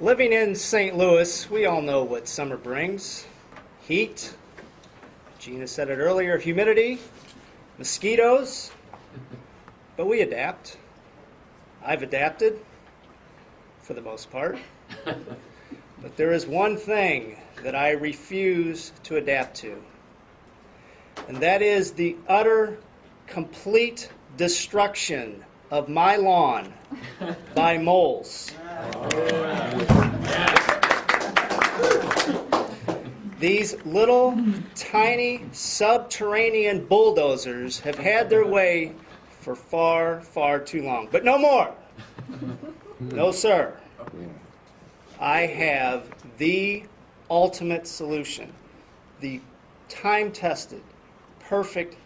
Living in St. Louis, we all know what summer brings. Heat, Gina said it earlier, humidity, mosquitoes, but we adapt. I've adapted, for the most part. But there is one thing that I refuse to adapt to, and that is the utter, complete destruction of my lawn by moles. These little, tiny, subterranean bulldozers have had their way for far, far too long. But no more. No, sir. I have the ultimate solution. The time-tested, perfect,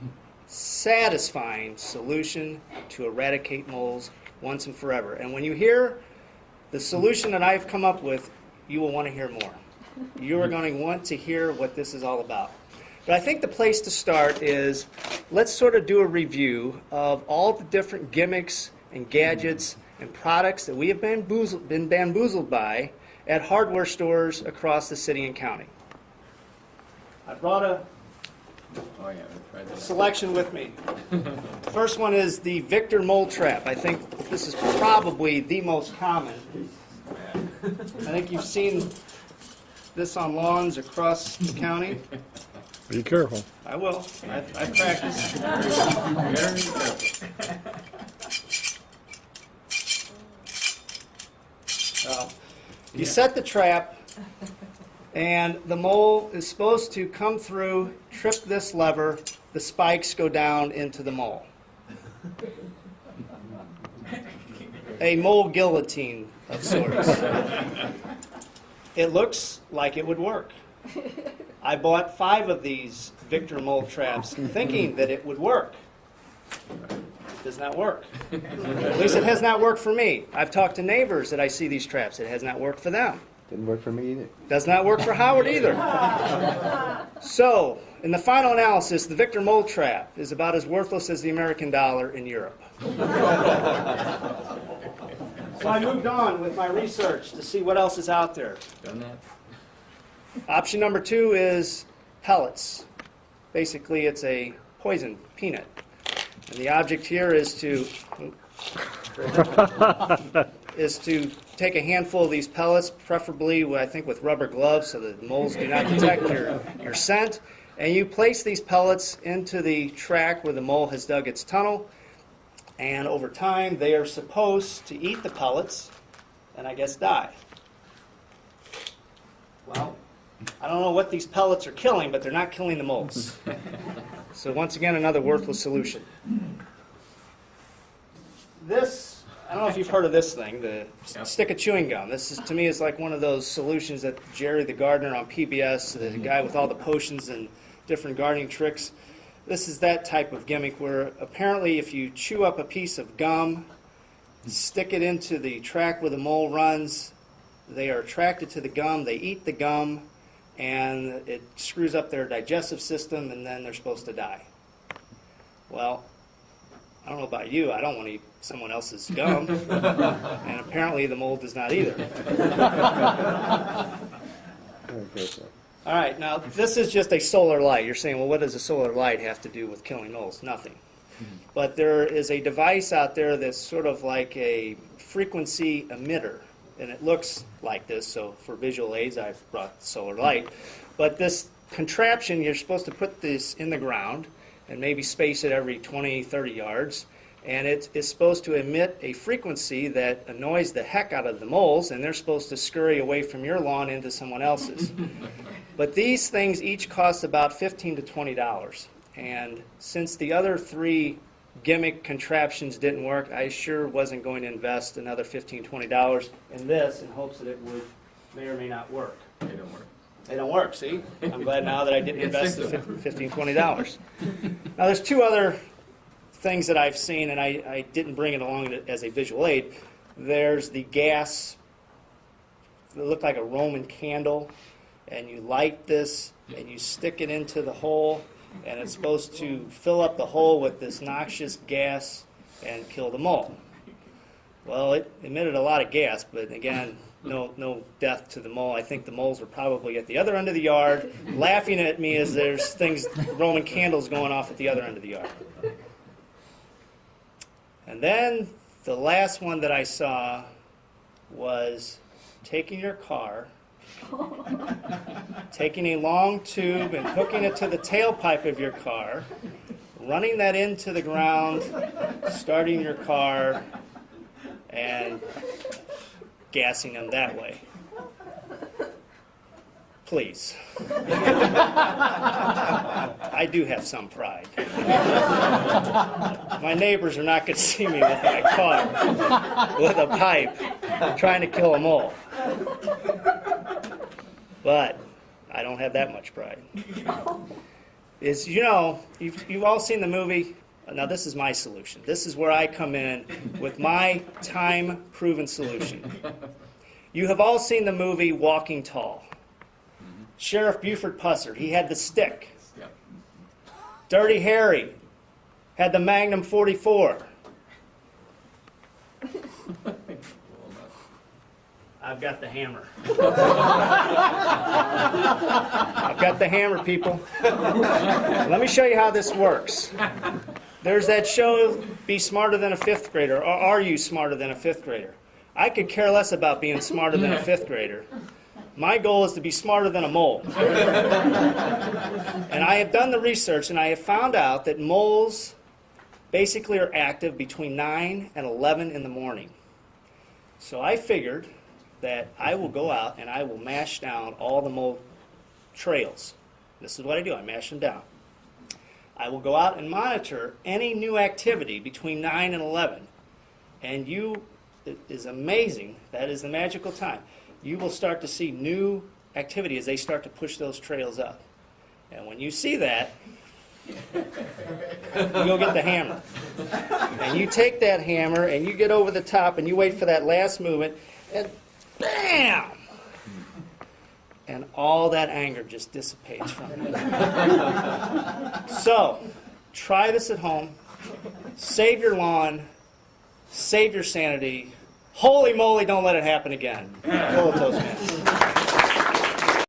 satisfying solution to eradicate moles once and forever. And when you hear the solution that I've come up with, you will want to hear more. You are going to want to hear what this is all about. But I think the place to start is, let's sort of do a review of all the different gimmicks and gadgets and products that we have been bamboozled by at hardware stores across the city and county. I brought a selection with me. The first one is the Victor mole trap. I think this is probably the most common. I think you've seen this on lawns across the county. Be careful. I will. I've practiced. You set the trap, and the mole is supposed to come through, trip this lever, the spikes go down into the mole. A mole guillotine of sorts. It looks like it would work. I bought 5 of these Victor mole traps thinking that it would work. It does not work. At least it has not worked for me. I've talked to neighbors that I see these traps. It has not worked for them. Didn't work for me either. Does not work for Howard either. So, in the final analysis, the Victor mole trap is about as worthless as the American dollar in Europe. So I moved on with my research to see what else is out there. Done that? Option number 2 is pellets. Basically, it's a poison peanut. And the object here is to take a handful of these pellets, preferably, I think, with rubber gloves so that the moles do not detect your scent. And you place these pellets into the track where the mole has dug its tunnel. And over time, they are supposed to eat the pellets and, I guess, die. Well, I don't know what these pellets are killing, but they're not killing the moles. So once again, another worthless solution. This, I don't know if you've heard of this thing, the stick of chewing gum. This is, to me, is like one of those solutions that Jerry the gardener on PBS, the guy with all the potions and different gardening tricks. This is that type of gimmick where apparently if you chew up a piece of gum, stick it into the track where the mole runs, they are attracted to the gum, they eat the gum, and it screws up their digestive system, and then they're supposed to die. Well, I don't know about you, I don't want to eat someone else's gum, and apparently the mole does not either. All right, now this is just a solar light. You're saying, well, what does a solar light have to do with killing moles? Nothing. But there is a device out there that's sort of like a frequency emitter, and it looks like this. So for visual aids, I've brought solar light. But this contraption, you're supposed to put this in the ground and maybe space it every 20, 30 yards. And it is supposed to emit a frequency that annoys the heck out of the moles, and they're supposed to scurry away from your lawn into someone else's. But these things each cost about $15 to $20. And since the other 3 gimmick contraptions didn't work, I sure wasn't going to invest another $15, $20 in this in hopes that it would may or may not work. They don't work. They don't work, see? I'm glad now that I didn't invest the $15, $20. Now there's 2 other things that I've seen, and I didn't bring it along as a visual aid. There's the gas, it looked like a Roman candle, and you light this, and you stick it into the hole, and it's supposed to fill up the hole with this noxious gas and kill the mole. Well, it emitted a lot of gas, but again, no death to the mole. I think the moles are probably at the other end of the yard, laughing at me as there's Roman candles going off at the other end of the yard. And then the last one that I saw was taking your car, taking a long tube and hooking it to the tailpipe of your car, running that into the ground, starting your car, and gassing them that way. Please. I do have some pride. My neighbors are not going to see me with my car, with a pipe, trying to kill a mole. But I don't have that much pride. You've all seen the movie. Now this is my solution. This is where I come in with my time-proven solution. You have all seen the movie Walking Tall. Sheriff Buford Pusser, he had the stick. Yep. Dirty Harry had the Magnum 44. I've got the hammer. I've got the hammer, people. Let me show you how this works. There's that show, Be Smarter Than a Fifth Grader, or Are You Smarter Than a Fifth Grader? I could care less about being smarter than a fifth grader. My goal is to be smarter than a mole. And I have done the research, and I have found out that moles basically are active between 9 and 11 in the morning. So I figured that I will go out and I will mash down all the mole trails. This is what I do. I mash them down. I will go out and monitor any new activity between 9 and 11. And it is amazing. That is the magical time. You will start to see new activity as they start to push those trails up. And when you see that, you'll get the hammer. And you take that hammer and you get over the top and you wait for that last movement and bam! And all that anger just dissipates from you. So, try this at home. Save your lawn. Save your sanity. Holy moly, don't let it happen again. Full of Toastmasters.